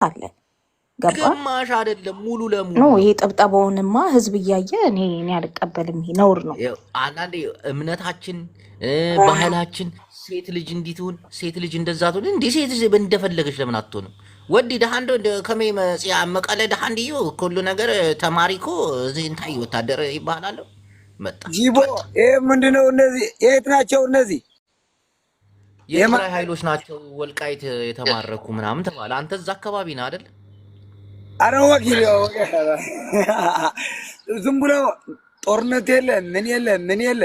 አለ ገባ ግማሽ አይደለም ሙሉ ለሙሉ ነው። ነው። ይሄ ጥብጠባውንማ ህዝብ እያየ እኔ አልቀበልም። ይሄ ነውር ነው። አንዳንዴ እምነታችን ባህላችን ሴት ልጅ እንዲትሁን ሴት ልጅ እንደዛ ትሁን እንዴ ሴት ልጅ እንደፈለገች ለምን አትሆንም? ወዲ ደሃንዶ ከመ መጽያ መቀለ ደሃንዲዩ ሁሉ ነገር ተማሪኮ እዚህ እንታይ ወታደር ይባላል መጣ ጂቦ ይሄ ምንድነው? እነዚህ የት ናቸው እነዚህ? የትግራይ ኃይሎች ናቸው ወልቃይት የተማረኩ ምናምን ተባለ። አንተ እዛ አካባቢ ነህ አይደል? አረ ወኪል ዝም ብሎ ጦርነት የለ ምን የለ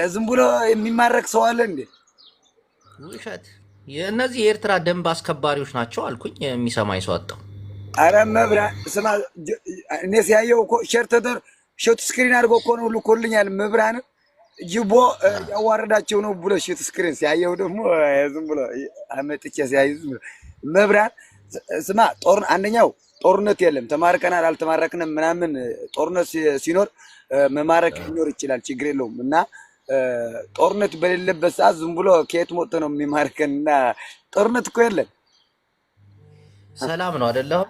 ዝም ብሎ የሚማረክ ሰው አለ እንዴ? ውሸት። እነዚህ የኤርትራ ደንብ አስከባሪዎች ናቸው አልኩኝ። የሚሰማኝ ሰው አጣው። አረ መብራ ስማ፣ እኔ ሲያየው እኮ ሸርተደር ሾት ስክሪን አድርጎ እኮ ነው ልኮልኛል። መብራን ጅቦ ያዋረዳቸው ነው ብሎ ሾት ስክሪን ሲያየው ደግሞ ዝም ብሎ አመጥቼ ሲያይ መብራን ስማ፣ አንደኛው ጦርነት የለም ተማርከናል አልተማረክንም ምናምን። ጦርነት ሲኖር መማረክ ሊኖር ይችላል፣ ችግር የለውም። እና ጦርነት በሌለበት ሰዓት ዝም ብሎ ከየት ሞት ነው የሚማርከን? እና ጦርነት እኮ የለም፣ ሰላም ነው አይደለም?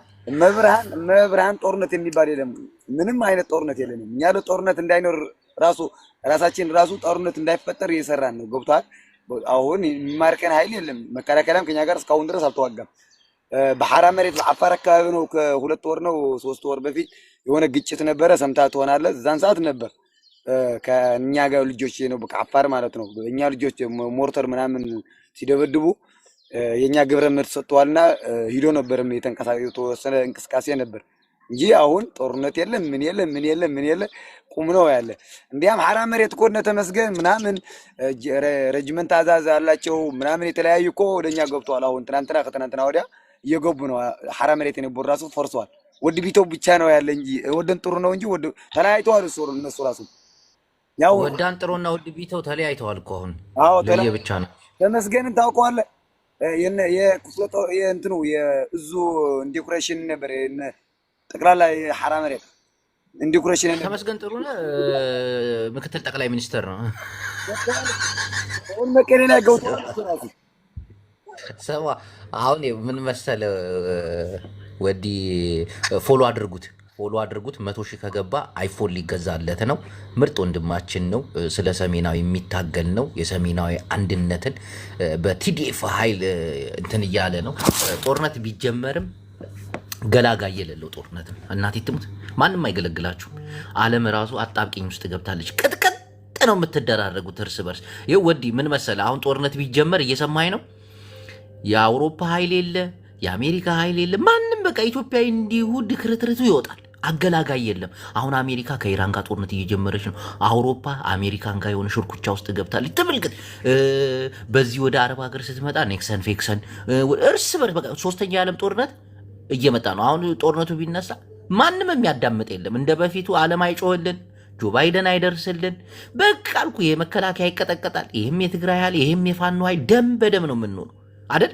መብርሃን ጦርነት የሚባል የለም። ምንም አይነት ጦርነት የለንም እኛ። ጦርነት እንዳይኖር ራሳችን ጦርነት እንዳይፈጠር እየሰራን ነው። ገብቷል? አሁን የሚማርከን ኃይል የለም። መከላከያም ከኛ ጋር እስካሁን ድረስ አልተዋጋም። በሐራ መሬት በአፋር አካባቢ ነው ከ2 ወር ነው 3 ወር በፊት የሆነ ግጭት ነበረ። ሰምታ ትሆናለህ። እዛን ሰዓት ነበር ከኛ ጋር ልጆች ነው በአፋር ማለት ነው። እኛ ልጆች ሞርተር ምናምን ሲደበድቡ የኛ ግብረ መልስ ሰጥተዋልና ሂዶ ነበር የተወሰነ እንቅስቃሴ ነበር እንጂ አሁን ጦርነት የለም። ምን የለ ቁም ነው ያለ። እንዲያም ሐራ መሬት እኮ ተመስገን ምናምን ረጅመንት አዛዝ አላቸው ምናምን የተለያዩ እኮ ወደኛ ገብተዋል። አሁን ከትናንትና ወዲያ እየገቡ ነው። ሐራ መሬት የነበሩ ራሱ ፈርሷል። ወድ ቢተው ብቻ ነው ያለ እንጂ ወደን ጥሩ ነው እንጂ ወድ ተለያይተዋል። እነሱ ራሱ ያው ወዳን ጥሩና ወድ ቢተው ተለያይተዋል እኮ አሁን። አዎ ለየብቻ ነው። ተመስገንን ታውቀዋለህ? የኩፍለጦ የእንትኑ የእዙ ኢንዲኩሬሽን ነበር ጠቅላላ ሐራ መሬት ኢንዲኩሬሽን ተመስገን ጥሩነህ ምክትል ጠቅላይ ሚኒስትር ነው። አሁን መቀሌ ላይ ገብተዋል ራሱ። ሰማ አሁን ምን መሰለ ወዲ ፎሎ አድርጉት 100,000 ከገባ አይፎን ሊገዛለት ነው። ምርጥ ወንድማችን ነው። ስለ ሰሜናዊ የሚታገል ነው። የሰሜናዊ አንድነትን በቲዲኤፍ ኃይል እንትን እያለ ነው። ጦርነት ቢጀመርም ገላጋይ የሌለው ጦርነት ነው። እናቴ ትሙት ማንም አይገለግላችሁም። ዓለም ራሱ አጣብቂኝ ውስጥ ገብታለች። ቅጥቅጥ ነው የምትደራረጉት እርስ በርስ። ይኸው ወዲ ምን መሰለ አሁን ጦርነት ቢጀመር እየሰማኝ ነው። የአውሮፓ ኃይል የለ፣ የአሜሪካ ኃይል የለ፣ ማንም በቃ ኢትዮጵያዊ እንዲሁ ድክርትርቱ ይወጣል። አገላጋይ የለም። አሁን አሜሪካ ከኢራን ጋር ጦርነት እየጀመረች ነው። አውሮፓ አሜሪካን ጋር የሆነ ሽርኩቻ ውስጥ ገብታለች። ተመልከት። በዚህ ወደ አረብ ሀገር ስትመጣ ኔክሰን ፌክሰን እርስ በርስ በቃ 3ኛ የዓለም ጦርነት እየመጣ ነው። አሁን ጦርነቱ ቢነሳ ማንም የሚያዳምጥ የለም። እንደ በፊቱ ዓለም አይጮህልን፣ ጆ ባይደን አይደርስልን። በቃ አልኩ የመከላከያ ይቀጠቀጣል። ይህም የትግራይ ኃይል ይህም የፋኖ ኃይል ደም በደም ነው የምንሆነው አይደል?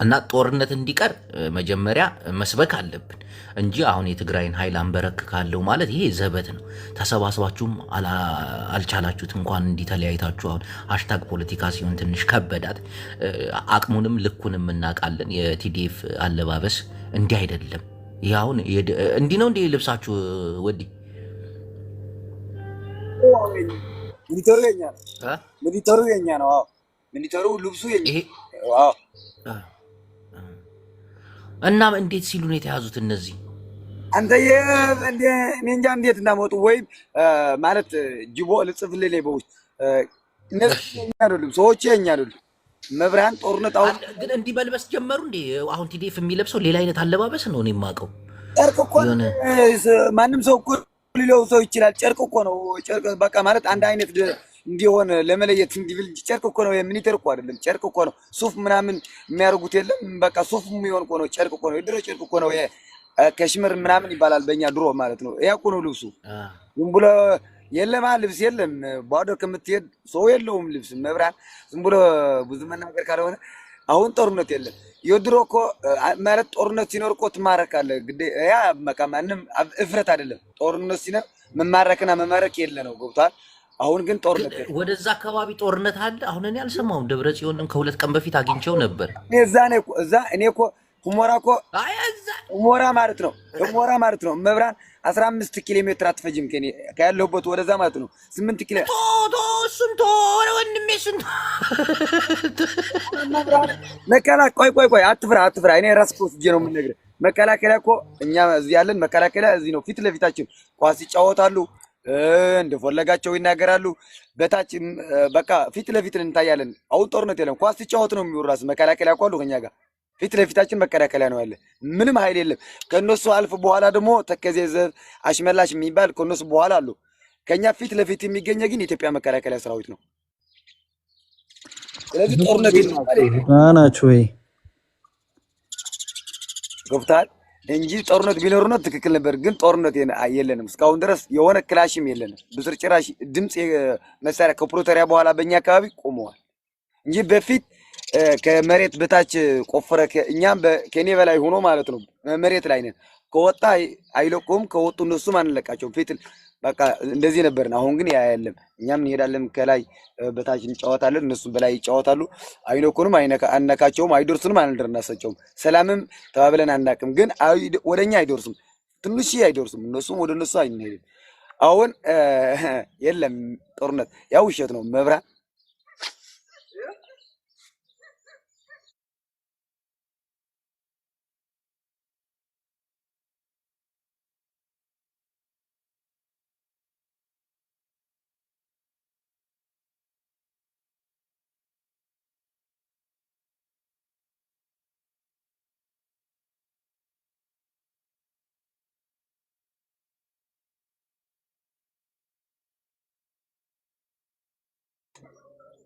እና ጦርነት እንዲቀር መጀመሪያ መስበክ አለብን እንጂ አሁን የትግራይን ኃይል አንበረክ ካለው ማለት ይሄ ዘበት ነው። ተሰባስባችሁም አልቻላችሁት እንኳን እንዲተለያይታችሁ። አሁን ሃሽታግ ፖለቲካ ሲሆን ትንሽ ከበዳት። አቅሙንም ልኩንም እናውቃለን። የቲዲኤፍ አለባበስ እንዲህ አይደለም። ይሄ አሁን እንዲህ ነው። እንዲህ ልብሳችሁ ወዲ ሚሊተሩ የኛ ነው። ሚሊተሩ ልብሱ የኛ እና እንዴት ሲሉ ነው የተያዙት እነዚህ? አንተ እኔ እንጃ እንዴት እንዳመጡ ወይም ማለት ጅቦ ልጽፍልህ ላይ በውስጥ እነዚህ የኛ አይደሉም፣ ሰዎች የኛ አይደሉም። መብርሃን ጦርነት አሁን ግን እንዲህ መልበስ ጀመሩ እንዴ? አሁን ቲዲኤፍ የሚለብሰው ሌላ አይነት አለባበስ ነው እኔ የማውቀው። ጨርቅ እኮ ማንም ሰው እኮ ሊለው ሰው ይችላል። ጨርቅ እኮ ነው። ጨርቅ በቃ ማለት አንድ አይነት እንዲሆን ለመለየት እንዲብል ጨርቅ እኮ ነው። የሚኒተር እኮ አይደለም፣ ጨርቅ እኮ ነው። ሱፍ ምናምን የሚያደርጉት የለም። በቃ ሱፍ የሚሆን እኮ ነው። ጨርቅ እኮ ነው። የድሮ ጨርቅ እኮ ነው። ከሽምር ምናምን ይባላል በእኛ ድሮ ማለት ነው። ያ እኮ ነው ልብሱ። ዝም ብሎ የለማ ልብስ የለም። ባዶ ከምትሄድ ሰው የለውም ልብስ። መብራን ዝም ብሎ ብዙ መናገር ካልሆነ አሁን ጦርነት የለም። የድሮ እኮ ማለት ጦርነት ሲኖር እኮ ትማረካለህ። ያ በቃ ማንም እፍረት አይደለም። ጦርነት ሲኖር መማረክና መማረክ የለ ነው። ገብቷል? አሁን ግን ጦርነት ወደዛ አካባቢ ጦርነት አለ። አሁን እኔ አልሰማሁም። ደብረ ጽዮንም ከ2 ቀን በፊት አግኝቼው ነበር። እኔ እኮ ሁመራ እኮ ሁመራ ማለት ነው መብራን 15 ኪሎ ሜትር አትፈጅም ከኔ ካለሁበት ወደዛ ማለት ነው 8 ኪሎ እሱን ወንድሜ እሱን መከላከያ ቆይ አትፍራ እኔ ራስ ወስጄ ነው የምነግርህ መከላከያ እኮ እኛ እዚህ ያለን መከላከያ እዚህ ነው ፊት ለፊታችን ኳስ ይጫወታሉ እንደፈለጋቸው ይናገራሉ በታች በቃ ፊት ለፊት እንታያለን አሁን ጦርነት የለም ኳስ ሲጫወት ነው የሚወራስ መከላከያ እኮ አሉ ከኛ ጋር ፊት ለፊታችን መከላከያ ነው ያለ ምንም ኃይል የለም ከነሱ አልፍ በኋላ ደግሞ ተከዘዘብ አሽመላሽ የሚባል ከነሱ በኋላ አሉ ከኛ ፊት ለፊት የሚገኘ ግን የኢትዮጵያ መከላከያ ሰራዊት ነው ስለዚህ ጦርነት ናችሁ ወይ ገብታል እንጂ ጦርነት ቢኖር ነው ትክክል ነበር ግን ጦርነት የለንም እስካሁን ድረስ የሆነ ክላሽም የለንም ብስርጭራሽ ድምጽ መሳሪያ ከፕሮቶሪያ በኋላ በእኛ አካባቢ ቆመዋል እንጂ በፊት ከመሬት በታች ቆፈረ እኛም ከኔ በላይ ሆኖ ማለት ነው መሬት ላይ ነን ከወጣ አይለቆም ከወጡ እነሱም አንለቃቸውም ፊት በቃ እንደዚህ ነበርና አሁን ግን ያ አይደለም እኛም እንሄዳለን ከላይ በታች እንጫወታለን እነሱም በላይ ይጫወታሉ አይነኩንም አነካቸውም አይደርሱንም አንደርናሰቸውም ሰላምም ተባብለን አናቅም ግን ወደኛ አይደርሱም ትንሽ አይደርሱም እነሱም ወደ እነሱ አይንሄድም አሁን የለም ጦርነት ያው ውሸት ነው መብራት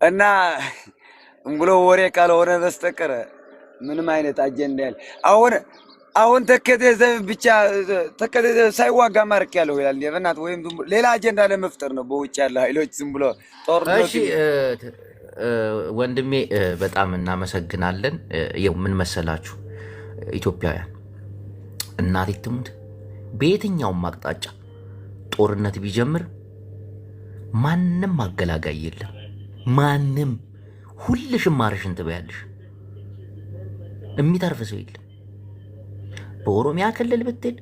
እና ብሎ ወሬ ካልሆነ በስተቀር ምንም አይነት አጀንዳ ያለ አሁን ተከተዘብ ብቻ ተከተዘብ ሳይዋጋ ማርክ ያለው ይላል ለበናት ወይም ሌላ አጀንዳ ለመፍጠር ነው በውጭ ያለ ኃይሎች ዝም ብሎ ጦርነት እሺ ወንድሜ በጣም እናመሰግናለን ይው ምን መሰላችሁ ኢትዮጵያውያን እናት ትሙት በየትኛውም አቅጣጫ ጦርነት ቢጀምር ማንንም አገላጋይ የለም ማንም ሁልሽም ማርሽን ትበያለሽ የሚተርፍ ሰው የለም በኦሮሚያ ክልል ብትሄድ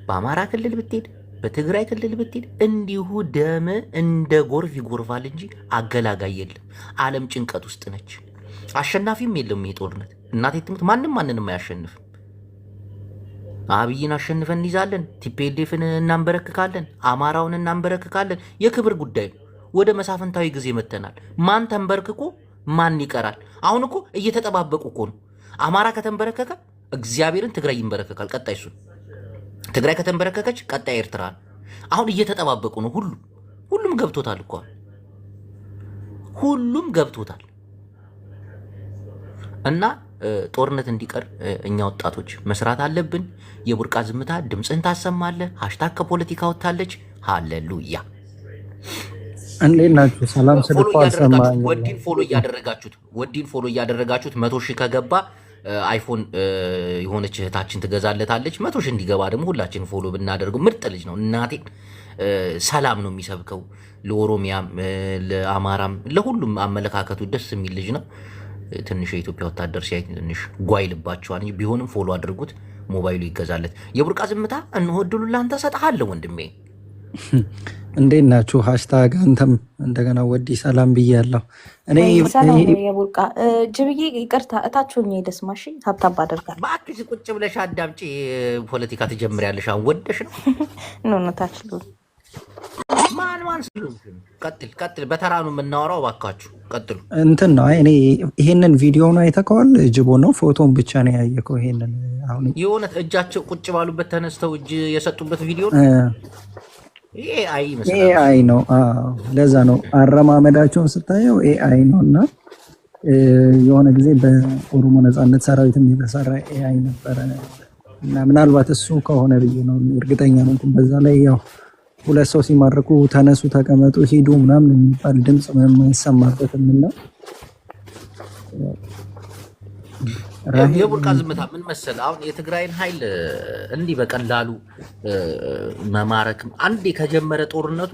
በአማራ ክልል ብትሄድ በትግራይ ክልል ብትሄድ እንዲሁ ደም እንደ ጎርፍ ይጎርፋል እንጂ አገላጋይ የለም ዓለም ጭንቀት ውስጥ ነች አሸናፊም የለም ይሄ ጦርነት እናቴ ትሙት ማንም ማንንም አያሸንፍም አብይን አሸንፈን እንይዛለን ቲፒኤልኤፍን እናንበረክካለን አማራውን እናንበረክካለን የክብር ጉዳይ ነው ወደ መሳፍንታዊ ጊዜ መተናል ማን ተንበርክኮ ማን ይቀራል አሁን እኮ እየተጠባበቁ እኮ ነው አማራ ከተንበረከከ እግዚአብሔርን ትግራይ ይንበረከካል ቀጣይ እሱ ትግራይ ከተንበረከከች ቀጣይ ኤርትራ አሁን እየተጠባበቁ ነው ሁሉም ገብቶታል እኮ ሁሉም ገብቶታል እና ጦርነት እንዲቀር እኛ ወጣቶች መስራት አለብን የቡርቃ ዝምታ ድምጽን ታሰማለህ ሃሽታግ ከፖለቲካ ወጣለች ሃሌሉያ እንዴት ናችሁ ሰላም ስለፈው አሰማኝ ወዲን ፎሎ እያደረጋችሁት 100,000 ከገባ አይፎን የሆነች እህታችን ትገዛለታለች 100,000 እንዲገባ ደግሞ ሁላችን ፎሎ ብናደርገው ምርጥ ልጅ ነው እናቴ ሰላም ነው የሚሰብከው ለኦሮሚያም ለአማራም ለሁሉም አመለካከቱ ደስ የሚል ልጅ ነው ትንሽ የኢትዮጵያ ወታደር ሲያይ ትንሽ ጓይልባቸዋል እንጂ ቢሆንም ፎሎ አድርጉት ሞባይሉ ይገዛለት የቡርቃ ዝምታ እንወድሉ ላንተ ሰጣለሁ ወንድሜ እንዴት ናችሁ ሃሽታግ አንተም እንደገና ወዲ ሰላም ብያለሁ እኔ የቡርቃ ጅብዬ ይቅርታ እታችሁኝ ደስማሽ ታብታብ አደርጋለሁ ባክሽ ቁጭ ብለሽ አዳምጪ ፖለቲካ ትጀምሪያለሽ አሁን ወደሽ ነው ነው ታችሉ ማን ቀጥል በተራኑ የምናወራው ባካችሁ ቀጥሉ እንትን ነው እኔ ይሄንን ቪዲዮ ነው አይተከዋል ጅቦ ነው ፎቶን ብቻ ነው ያየከው ይሄንን አሁን የሆነ እጃቸው ቁጭ ባሉበት ተነስተው እጅ የሰጡበት ቪዲዮ ነው ኤአይ ነው ለዛ ነው አረማመዳቸውን ስታየው ኤአይ ነው እና የሆነ ጊዜ በኦሮሞ ነጻነት ሰራዊትም የተሰራ ኤአይ ነበረ እና ምናልባት እሱ ከሆነ ብዬ ነው እርግጠኛ ነው በዛ ላይ ያው ሁለት ሰው ሲማርኩ ተነሱ ተቀመጡ ሂዱ ምናምን የሚባል ድምጽ ምንም አይሰማበትም እና የቡርቃ ዝምታ ምን መሰለ አሁን የትግራይን ኃይል እንዲህ በቀላሉ መማረክ አንዴ ከጀመረ ጦርነቱ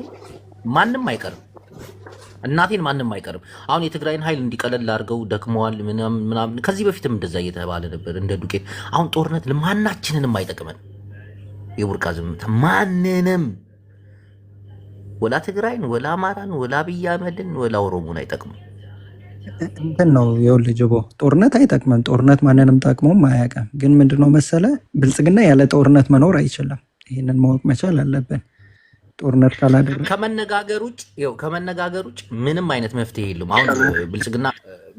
ማንም አይቀርም እናቴን ማንም አይቀርም። አሁን የትግራይን ኃይል እንዲቀለል አድርገው ደክመዋል ምናምን። ከዚህ በፊትም እንደዛ እየተባለ ነበር እንደ ዱቄት። አሁን ጦርነት ለማናችንንም አይጠቅመን። የቡርቃ ዝምታ ማንንም ወላ ትግራይን ወላ አማራን ወላ አብይ አህመድን ወላ ኦሮሞን አይጠቅሙ። እንትን ነው ይኸውልህ ጅቦ፣ ጦርነት አይጠቅምም። ጦርነት ማንንም ጠቅሞም አያውቅም። ግን ምንድነው መሰለ ብልጽግና ያለ ጦርነት መኖር አይችልም። ይህንን ማወቅ መቻል አለብን። ጦርነት ካላደረግን ከመነጋገር ውጭ ምንም አይነት መፍትሄ የለም። አሁን ብልጽግና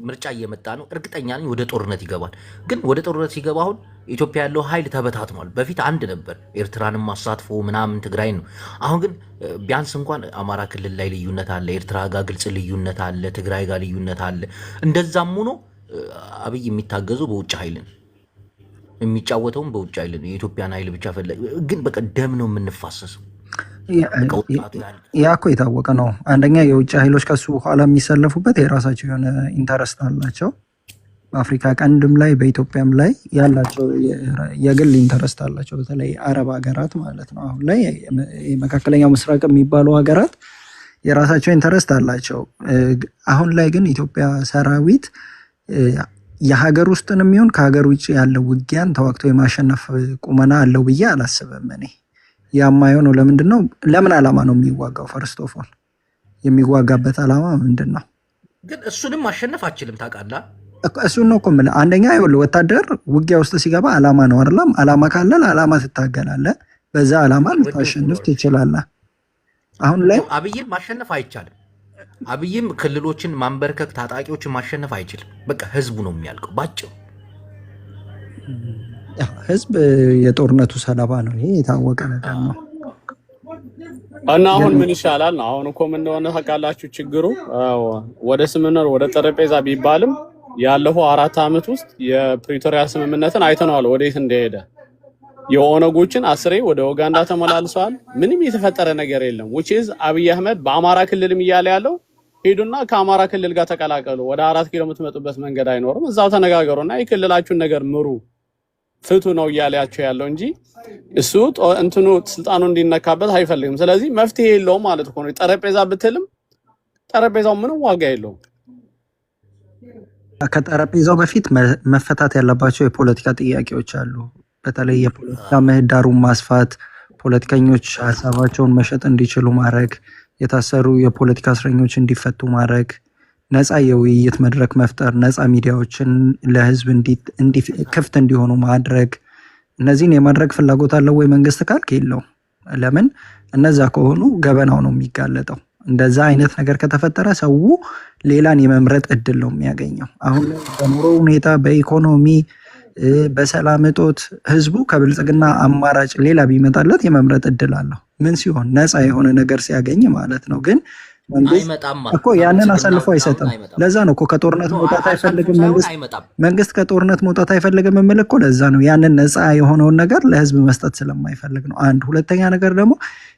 ምርጫ እየመጣ ነው። እርግጠኛ ነኝ ወደ ጦርነት ይገባል። ግን ወደ ጦርነት ሲገባ አሁን ኢትዮጵያ ያለው ኃይል ተበታትኗል። በፊት አንድ ነበር፣ ኤርትራንም አሳትፎ ምናምን ትግራይ ነው። አሁን ግን ቢያንስ እንኳን አማራ ክልል ላይ ልዩነት አለ፣ ኤርትራ ጋር ግልጽ ልዩነት አለ፣ ትግራይ ጋር ልዩነት አለ። እንደዛም ሆኖ አብይ የሚታገዘው በውጭ ኃይል ነው፣ የሚጫወተውም በውጭ ኃይል ነው። የኢትዮጵያን ኃይል ብቻ ፈለግ። ግን በቃ ደም ነው የምንፋሰሰው። ያ እኮ የታወቀ ነው። አንደኛ የውጭ ኃይሎች ከሱ በኋላ የሚሰለፉበት የራሳቸው የሆነ ኢንተረስት አላቸው። በአፍሪካ ቀንድም ላይ በኢትዮጵያም ላይ ያላቸው የግል ኢንተረስት አላቸው። በተለይ አረብ ሀገራት ማለት ነው። አሁን ላይ መካከለኛው ምስራቅ የሚባሉ ሀገራት የራሳቸው ኢንተረስት አላቸው። አሁን ላይ ግን ኢትዮጵያ ሰራዊት የሀገር ውስጥን የሚሆን ከሀገር ውጭ ያለው ውጊያን ተዋግቶ የማሸነፍ ቁመና አለው ብዬ አላስብም እኔ። ያማየው ለምንድን ነው? ለምን ዓላማ ነው የሚዋጋው? ፈርስት ኦፍ ኦል የሚዋጋበት ዓላማ ምንድን ነው? ግን እሱንም ማሸነፍ አችልም ታውቃለህ። እሱን ነው እኮ የምልህ። አንደኛ ይኸውልህ ወታደር ውጊያ ውስጥ ሲገባ ዓላማ ነው አይደለም? ዓላማ ካለ ዓላማ ትታገላለህ። በዛ ዓላማ ልታሸንፍ ትችላለህ። አሁን ላይ አብይን ማሸነፍ አይቻልም። አብይም ክልሎችን ማንበርከክ፣ ታጣቂዎችን ማሸነፍ አይችልም። በቃ ህዝቡ ነው የሚያልቀው ባጭሩ። ህዝብ የጦርነቱ ሰለባ ነው። ይሄ የታወቀ ነገር ነው። እና አሁን ምን ይሻላል ነው? አሁን እኮ ምን እንደሆነ ታውቃላችሁ ችግሩ? ወደ ስምምነት ወደ ጠረጴዛ ቢባልም ያለፈው 4 ዓመት ውስጥ የፕሪቶሪያ ስምምነትን አይተነዋል ወዴት እንደሄደ። የኦነጎችን አስሬ ወደ ኡጋንዳ ተመላልሰዋል። ምንም የተፈጠረ ነገር የለም። which is አብይ አህመድ በአማራ ክልልም እያለ ያለው ሄዱና ከአማራ ክልል ጋር ተቀላቀሉ፣ ወደ 4 ኪሎ የምትመጡበት መንገድ አይኖርም፣ እዛው ተነጋገሩና የክልላችሁን ነገር ምሩ ፍቱ ነው እያላቸው ያለው እንጂ እሱ እንትኑ ስልጣኑ እንዲነካበት አይፈልግም። ስለዚህ መፍትሄ የለውም ማለት ነው። ጠረጴዛ ብትልም ጠረጴዛው ምንም ዋጋ የለውም። ከጠረጴዛው በፊት መፈታት ያለባቸው የፖለቲካ ጥያቄዎች አሉ። በተለይ የፖለቲካ ምህዳሩን ማስፋት፣ ፖለቲከኞች ሀሳባቸውን መሸጥ እንዲችሉ ማድረግ፣ የታሰሩ የፖለቲካ እስረኞች እንዲፈቱ ማድረግ፣ ነፃ የውይይት መድረክ መፍጠር፣ ነፃ ሚዲያዎችን ለህዝብ ክፍት እንዲሆኑ ማድረግ። እነዚህን የማድረግ ፍላጎት አለው ወይ መንግስት ካልክ የለውም። ለምን? እነዛ ከሆኑ ገበናው ነው የሚጋለጠው። እንደዛ አይነት ነገር ከተፈጠረ ሰው ሌላን የመምረጥ እድል ነው የሚያገኘው። አሁን በኑሮ ሁኔታ፣ በኢኮኖሚ፣ በሰላም እጦት ህዝቡ ከብልጽግና አማራጭ ሌላ ቢመጣለት የመምረጥ እድል አለው። ምን ሲሆን? ነፃ የሆነ ነገር ሲያገኝ ማለት ነው። ግን እኮ ያንን አሳልፎ አይሰጥም። ለዛ ነው እኮ ከጦርነት መውጣት አይፈልግም መንግስት ከጦርነት መውጣት አይፈልግም የምልህ እኮ ለዛ ነው። ያንን ነፃ የሆነውን ነገር ለህዝብ መስጠት ስለማይፈልግ ነው። አንድ ሁለተኛ ነገር ደግሞ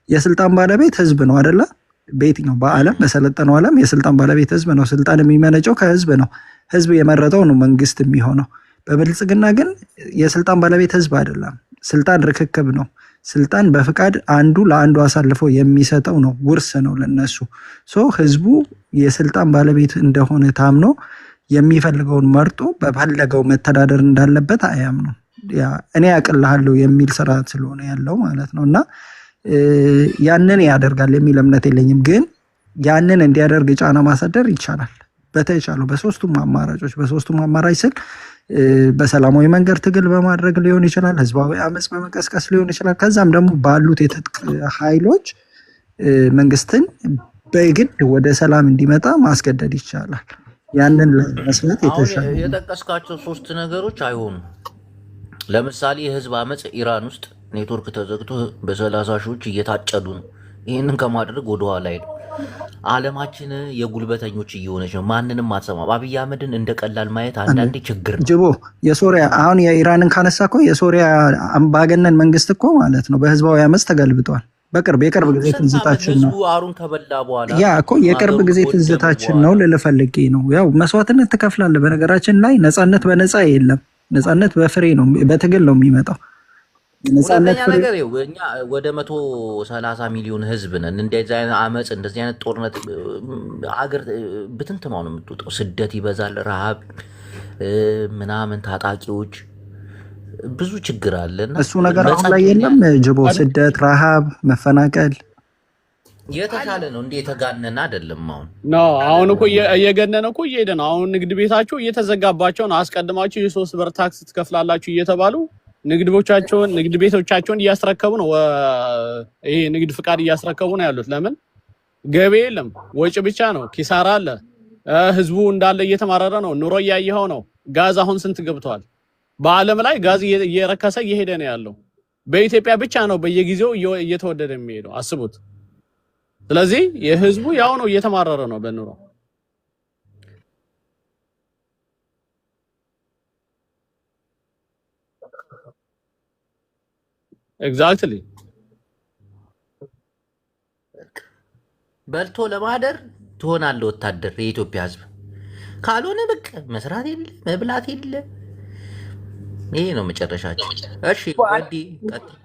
የስልጣን ባለቤት ህዝብ ነው አይደለ? በየትኛው በዓለም በሰለጠነው ዓለም የስልጣን ባለቤት ህዝብ ነው። ስልጣን የሚመነጨው ከህዝብ ነው። ህዝብ የመረጠው ነው መንግስት የሚሆነው። በብልጽግና ግን የስልጣን ባለቤት ህዝብ አይደለም። ስልጣን ርክክብ ነው። ስልጣን በፍቃድ አንዱ ለአንዱ አሳልፎ የሚሰጠው ነው። ውርስ ነው ለነሱ። ህዝቡ የስልጣን ባለቤት እንደሆነ ታምኖ የሚፈልገውን መርጦ በፈለገው መተዳደር እንዳለበት አያምኑ። እኔ ያቅልሃለሁ የሚል ስርዓት ስለሆነ ያለው ማለት ነው። እና ያንን ያደርጋል የሚል እምነት የለኝም። ግን ያንን እንዲያደርግ ጫና ማሳደር ይቻላል በተቻለው በሶስቱም አማራጭ ስል በሰላማዊ መንገድ ትግል በማድረግ ሊሆን ይችላል። ህዝባዊ አመጽ በመቀስቀስ ሊሆን ይችላል። ከዛም ደግሞ ባሉት የትጥቅ ኃይሎች መንግስትን በግድ ወደ ሰላም እንዲመጣ ማስገደድ ይቻላል። ያንን ለመስራት የተሻለ የጠቀስካቸው 3 ነገሮች አይሆኑም። ለምሳሌ የህዝብ አመጽ ኢራን ውስጥ ኔትወርክ ተዘግቶ በ30 ሺዎች እየታጨዱ ነው። ይህንን ከማድረግ ወደኋላ ሄዱ። ዓለማችን የጉልበተኞች እየሆነች ነው። ማንንም አትሰማም። አብይ አህመድን እንደ ቀላል ማየት አንዳንዴ ችግር ነው። ጅቦ የሶሪያ አሁን የኢራንን ካነሳ እኮ የሶሪያ አምባገነን መንግስት እኮ ማለት ነው በህዝባዊ አመጽ ተገልብጧል። የቅርብ ጊዜ ትዝታችን ነው። አሩን ከበላ በኋላ ያ እኮ የቅርብ ጊዜ ትዝታችን ነው ልልህ ፈልጌ ነው። ያው መስዋዕትነት ትከፍላለህ። በነገራችን ላይ ነፃነት በነፃ የለም። ነፃነት በፍሬ ነው፣ በትግል ነው የሚመጣው። የነጻነት ሁለተኛ ፍሬ ነገር ይኸው እኛ ወደ 130 ሚሊዮን ህዝብ ነን። እንደዚህ አይነት አመፅ፣ እንደዚህ አይነት ጦርነት አገር ብትንትኗ ነው የምትወጣው። ስደት ይበዛል፣ ረሃብ ምናምን፣ ታጣቂዎች፣ ብዙ ችግር አለና እሱ ነገር አሁን ላይ የለም። ጅቦ ስደት፣ ረሃብ፣ መፈናቀል የተሻለ ነው እንዴ? የተጋነነ አይደለም። አሁን እኮ እየገነነ እኮ እየሄደ ነው። አሁን ንግድ ቤታቸው እየተዘጋባቸው ነው። አስቀድማችሁ የ3 ብር ታክስ ትከፍላላችሁ እየተባሉ ንግድ ቤቶቻቸውን እያስረከቡ ነው። ይሄ ንግድ ፍቃድ እያስረከቡ ነው ያሉት። ለምን ገቢ የለም፣ ወጪ ብቻ ነው፣ ኪሳራ አለ። ህዝቡ እንዳለ እየተማረረ ነው። ኑሮ እያየኸው ነው። ጋዝ አሁን ስንት ገብቷል? በአለም ላይ ጋዝ እየረከሰ እየሄደ ነው ያለው። በኢትዮጵያ ብቻ ነው በየጊዜው እየተወደደ የሚሄደው። አስቡት። ስለዚህ የህዝቡ ያው ነው፣ እየተማረረ ነው በኑሮ። ኤግዛክትሊ በልቶ ለማደር ትሆናለህ ወታደር የኢትዮጵያ ህዝብ። ካልሆነ በቃ መስራት የለ መብላት የለ። ይሄ ነው መጨረሻቸው። እሺ ወዲ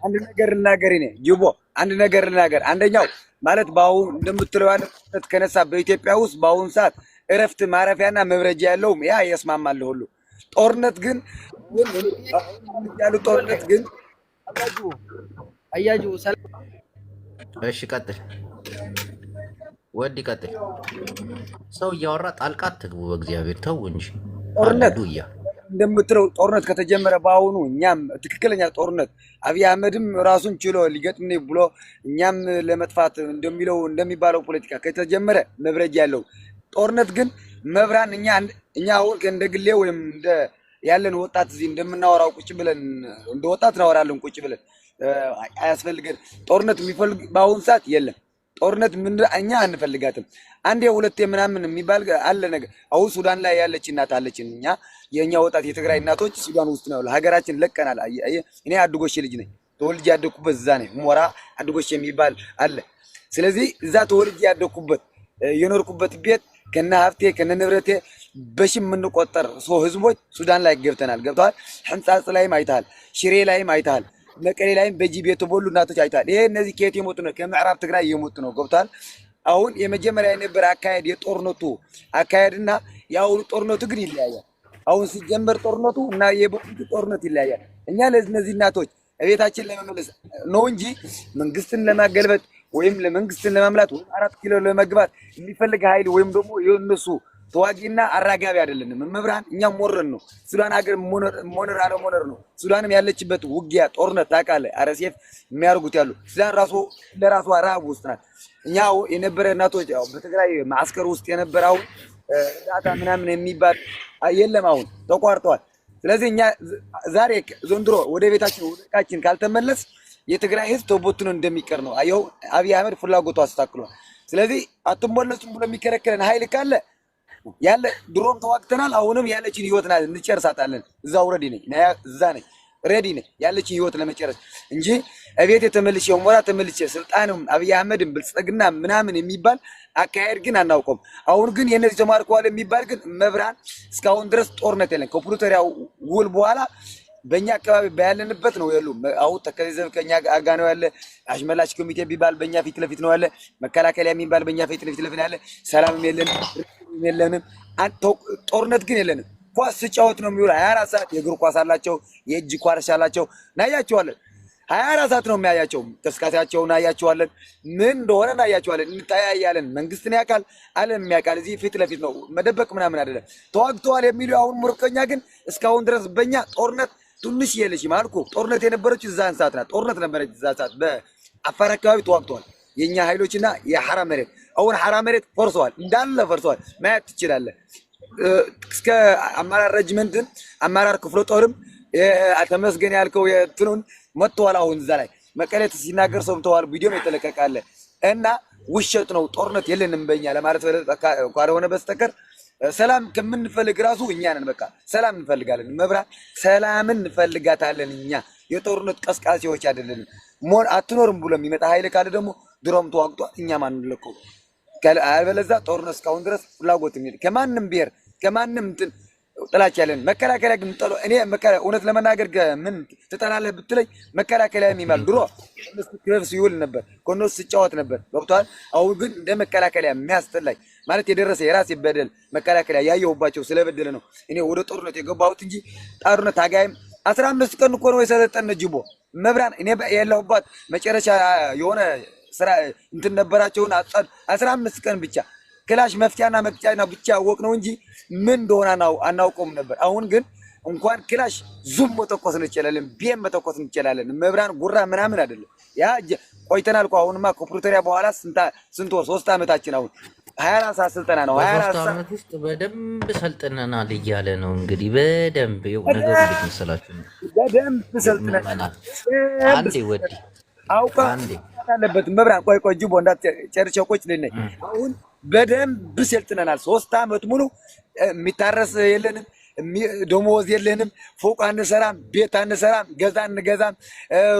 አንድ ነገር ልናገር እኔ ጅቦ አንድ ነገር ልናገር። አንደኛው ማለት በአሁን እንደምትለው ያለ ከነሳ በኢትዮጵያ ውስጥ በአሁን ሰዓት እረፍት ማረፊያና መብረጃ ያለውም ያ ያስማማል ሁሉ። ጦርነት ግን ያሉ ጦርነት ግን አያጁ እሺ ቀጥል ወዲ ቀጥል። ሰው እያወራ ጣልቃ አትግቡ፣ በእግዚአብሔር ተው እንጂ። ጦርነት እንደምትለው ጦርነት ከተጀመረ በአሁኑ እኛም ትክክለኛ ጦርነት አብይ አህመድም ራሱን ችሎ ሊገጥም ብሎ እኛም ለመጥፋት እንደሚባለው ፖለቲካ ከተጀመረ መብረጃ ያለው ጦርነት ግን መብራን እኛ አሁን እንደ ግሌ ወይም እንደ ያለን ወጣት እዚህ እንደምናወራው ቁጭ ብለን እንደ ወጣት እናወራለን ቁጭ ብለን አያስፈልገን። ጦርነት የሚፈልግ በአሁን ሰዓት የለም። ጦርነት እኛ አንፈልጋትም። አንዴ ሁለቴ ምናምን የሚባል አለ ነገር። አሁን ሱዳን ላይ ያለች እናት አለችን። የኛ ወጣት የትግራይ እናቶች ሱዳን ውስጥ ነው ያለው። ሀገራችን ለቀናል። እኔ አድጎሼ ልጅ ነኝ። ተወልጄ ያደኩበት እዛ ነኝ። ሞራ አድጎሼ የሚባል አለ። ስለዚህ እዛ ተወልጄ ያደኩበት የኖርኩበት ቤት ከነ ሀብቴ ከነ ንብረቴ በሽም የምንቆጠር ህዝቦች ሱዳን ላይ ገብተናል። ገብተዋል። ሕንጻጽ ላይም አይተሃል። ሽሬ ላይም አይተሃል። መቀሌ ላይም በጂብ የተቦሉ እናቶች አይተሃል። ይሄ እነዚህ ከየት የሞቱ ነው? ከምዕራብ ትግራይ የሞቱ ነው። ገብተዋል። አሁን የመጀመሪያ የነበረ አካሄድ የጦርነቱ አካሄድና የአሁኑ ጦርነቱ ግን ይለያያል። አሁን ሲጀመር ጦርነቱ እና የበፊቱ ጦርነት ይለያያል። እኛ ለእነዚህ እናቶች እቤታችን ለመመለስ ነው እንጂ መንግስትን ለማገልበጥ ወይም ለመንግስትን ለማምላት ወይም 4 ኪሎ ለመግባት የሚፈልግ ኃይል ወይም ደግሞ የነሱ ተዋጊና አራጋቢ አይደለንም። መብራን እኛም ሞረን ነው። ሱዳን ሀገር ሞነር አለሞነር ነው። ሱዳንም ያለችበት ውጊያ ጦርነት ታውቃለህ። አረሴፍ የሚያርጉት ያሉ ሱዳን ለራሷ ረሃብ ውስጥ ናት። እኛ የነበረ እናቶች ያው በትግራይ ማስከር ውስጥ የነበረው እርዳታ ምናምን የሚባል የለም። አሁን ተቋርጧል። ስለዚህ እኛ ዛሬ ዘንድሮ ወደ ቤታችን ወደ ዕቃችን ካልተመለስ የትግራይ ህዝብ ተቦትኖ እንደሚቀር ነው። አየው አብይ አህመድ ፍላጎቱ አስተካክሏል። ስለዚህ አትመለሱም ብሎ የሚከለከለን ኃይል ካለ ያለ ድሮም ተዋግተናል። አሁንም ያለችን ህይወትና እንጨርሳታለን። እዛው ሬዲ ነኝ እዛ ነኝ ሬዲ ነኝ ያለችን ህይወት ለመጨረስ እንጂ እቤት የተመልሼ ሞራ ተመልሼ ስልጣንም አብይ አህመድም ብልጽግና ምናምን የሚባል አካሄድ ግን አናውቀውም። አሁን ግን የነዚህ ተማርከዋል የሚባል ግን መብራን እስካሁን ድረስ ጦርነት የለም። ከፕሪቶሪያ ውል በኋላ በእኛ አካባቢ ባያለንበት ነው ያሉ። አሁን ተከዘብ ከኛ ጋር ነው ያለ። አሽመላሽ ኮሚቴ ቢባል በእኛ ፊት ለፊት ነው ያለ። መከላከያ የሚባል በእኛ ፊት ለፊት ነው ያለ። ሰላምም የለንም። ጦርነት ግን የለንም። ኳስ ስጫወት ነው የሚውል 24 ሰዓት። የእግር ኳስ አላቸው፣ የእጅ ኳስ አላቸው። ናያቸዋለን 24 ሰዓት ነው የሚያያቸው። እንቅስቃሴያቸውን እናያቸዋለን። ምን እንደሆነ እናያቸዋለን። እንታያያለን። መንግስትን ያውቃል፣ ዓለም ያውቃል። እዚህ ፊት ለፊት ነው፣ መደበቅ ምናምን አይደለም። ተዋግተዋል የሚሉ አሁን ምርኮኛ ግን እስካሁን ድረስ በእኛ ጦርነት ትንሽ የለሽ ማልኩ ጦርነት የነበረች እዛን ሰዓት ናት። ጦርነት ነበረች እዛ ሰዓት። በአፋር አካባቢ ተዋግተዋል የኛ ኃይሎችና የሐራ መሬት። አሁን ሐራ መሬት ፈርሰዋል፣ እንዳለ ፈርሰዋል። ማየት ትችላለህ። እስከ አመራር ረጅመንትን አመራር ክፍለ ጦርም ተመስገን ያልከው የትኑን መጥተዋል። አሁን እዛ ላይ መቀሌት ሲናገር ሰምተዋል። ቪዲዮም የተለቀቃለ እና ውሸት ነው። ጦርነት የለንም በእኛ ለማለት ካልሆነ በስተቀር ሰላም ከምንፈልግ ራሱ እኛ ነን። በቃ ሰላም እንፈልጋለን። መብራት ሰላምን እንፈልጋታለን እኛ። የጦርነት ቀስቃሴዎች አይደለንም። አትኖርም ብሎ የሚመጣ ኃይል ካለ ደግሞ ድሮም ተዋግቷል። እኛ ማን እንለቀው አልበለዚያ ጦርነት እስካሁን ድረስ ፍላጎት የሚል ከማንም ብሔር ከማንም እንትን ጥላቻ ያለን መከላከያ ግን ጠሎ እኔ እውነት ለመናገር ምን ትጠላለህ ብትለኝ መከላከያ የሚማል ድሮ እነሱ ክለብ ሲውል ነበር ኮኖስ ሲጫወት ነበር ገብቷል። አሁን ግን እንደ መከላከያ የሚያስጠላኝ ማለት የደረሰ የራሴ በደል መከላከያ ያየሁባቸው ስለበደለ ነው እኔ ወደ ጦርነት የገባሁት እንጂ ጦርነት ታጋይም 15 ቀን እኮ ነው የሰለጠነ ጅቦ መብራን እኔ ያለሁባት መጨረሻ የሆነ ስራ እንትን ነበራቸውን 15 ቀን ብቻ ክላሽ መፍቻና መቅጫና ብቻ አወቅ ነው እንጂ ምን እንደሆነ አናውቀውም ነበር። አሁን ግን እንኳን ክላሽ ዙም መተኮስ እንችላለን፣ ቢኤም መተኮስ እንችላለን። መብራን ጉራ ምናምን አይደለም። ያ ቆይተናል እኮ አሁንማ ከፕሪቶሪያ በኋላ ስንት ወር 3 አመታችን አሁን 24 ሰዓት ስልጠና ነው። 24 አመት ውስጥ በደንብ ሰልጥነናል እያለ ነው እንግዲህ በደንብ ነገሩ እንዴት መሰላችሁ? በደንብ ሰልጥነናል። አንዴ ወዲ አውቃ አለበት መብራን ቆይ ጅቦ እንዳትጨርጨው ቆጭ ለነኝ አሁን በደንብ ሰልጥነናል። 3 አመት ሙሉ የሚታረስ የለንም፣ ደሞዝ የለንም፣ ፎቅ አንሰራም፣ ቤት አንሰራም፣ ገዛ አንገዛም፣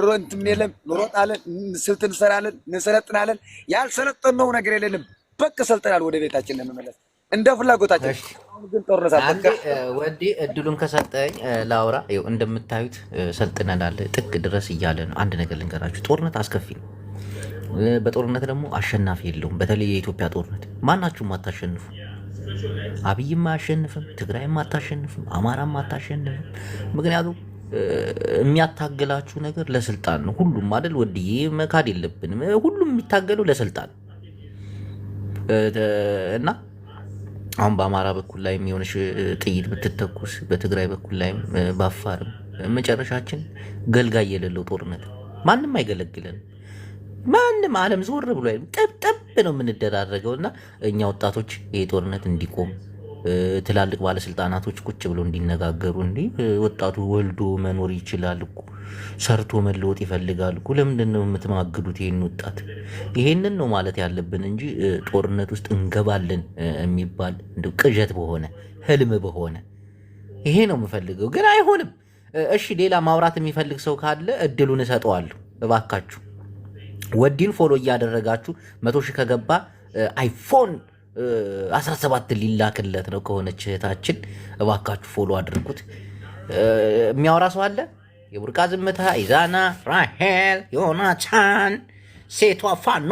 ሮንትም የለም፣ እንሮጣለን፣ ስልት እንሰራለን፣ እንሰለጥናለን። ያልሰለጠነው ነገር የለንም። በቃ ሰልጥናል ወደ ቤታችን ለመመለስ እንደ ፍላጎታችን። ግን ጦርነት አንዴ ወዲ እድሉን ከሰጠኝ ላውራ። ይኸው እንደምታዩት ሰልጥነናል ጥግ ድረስ እያለ ነው። አንድ ነገር ልንገራችሁ፣ ጦርነት አስከፊ ነው። በጦርነት ደግሞ አሸናፊ የለውም። በተለይ የኢትዮጵያ ጦርነት ማናችሁም አታሸንፉ። አብይም አያሸንፍም፣ ትግራይም አታሸንፍም፣ አማራም አታሸንፍም። ምክንያቱም የሚያታግላችሁ ነገር ለስልጣን ነው። ሁሉም አይደል ወዲዬ መካድ የለብንም። ሁሉም የሚታገለው ለስልጣን እና አሁን በአማራ በኩል ላይም የሆነች ጥይት ብትተኩስ፣ በትግራይ በኩል ላይም በአፋርም መጨረሻችን ገልጋይ የሌለው ጦርነት፣ ማንም አይገለግለንም። ማንም ዓለም ዞር ብሎ ጠብጠብ ነው የምንደራረገው። እና እኛ ወጣቶች ይሄ ጦርነት እንዲቆም ትላልቅ ባለስልጣናቶች ቁጭ ብሎ እንዲነጋገሩ። እንዲህ ወጣቱ ወልዶ መኖር ይችላል እኮ ሰርቶ መለወጥ ይፈልጋል እኮ። ለምንድን ነው የምትማግዱት ይሄን ወጣት? ይሄንን ነው ማለት ያለብን እንጂ ጦርነት ውስጥ እንገባለን የሚባል እንደው ቅዠት በሆነ ህልም በሆነ ይሄ ነው የምፈልገው፣ ግን አይሆንም። እሺ ሌላ ማውራት የሚፈልግ ሰው ካለ እድሉን እሰጠዋለሁ። እባካችሁ ወዲን ፎሎ እያደረጋችሁ 100 ሺህ ከገባ አይፎን 17 ሊላክለት ነው ከሆነች እህታችን፣ እባካችሁ ፎሎ አድርጉት። የሚያወራ ሰው አለ? የቡርቃ ዝምታ፣ ኢዛና፣ ራሄል፣ ዮናታን፣ ሴቷ ፋኖ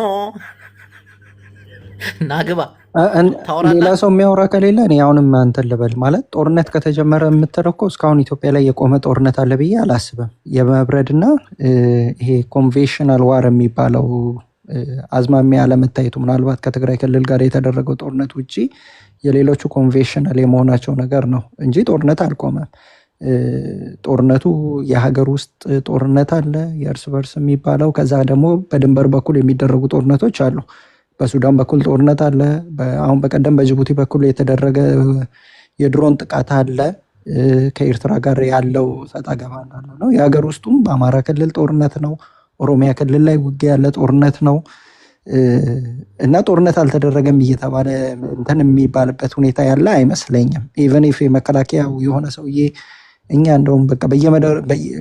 ናግባ ሌላ ሰው የሚያወራ ከሌለ እኔ አሁንም አንተን ልበል። ማለት ጦርነት ከተጀመረ የምትረኮ እስካሁን ኢትዮጵያ ላይ የቆመ ጦርነት አለ ብዬ አላስብም። የመብረድና ይሄ ኮንቬንሽናል ዋር የሚባለው አዝማሚያ አለመታየቱ ምናልባት ከትግራይ ክልል ጋር የተደረገው ጦርነት ውጭ የሌሎቹ ኮንቬንሽናል የመሆናቸው ነገር ነው እንጂ ጦርነት አልቆመም። ጦርነቱ የሀገር ውስጥ ጦርነት አለ፣ የእርስ በርስ የሚባለው። ከዛ ደግሞ በድንበር በኩል የሚደረጉ ጦርነቶች አሉ። በሱዳን በኩል ጦርነት አለ። አሁን በቀደም በጅቡቲ በኩል የተደረገ የድሮን ጥቃት አለ። ከኤርትራ ጋር ያለው ሰጣ ገባ እንዳለ ነው። የሀገር ውስጡም በአማራ ክልል ጦርነት ነው። ኦሮሚያ ክልል ላይ ውጊያ ያለ ጦርነት ነው እና ጦርነት አልተደረገም እየተባለ እንትን የሚባልበት ሁኔታ ያለ አይመስለኝም። ኢቨን ኢፍ መከላከያው የሆነ ሰውዬ እኛ እንደውም በቃ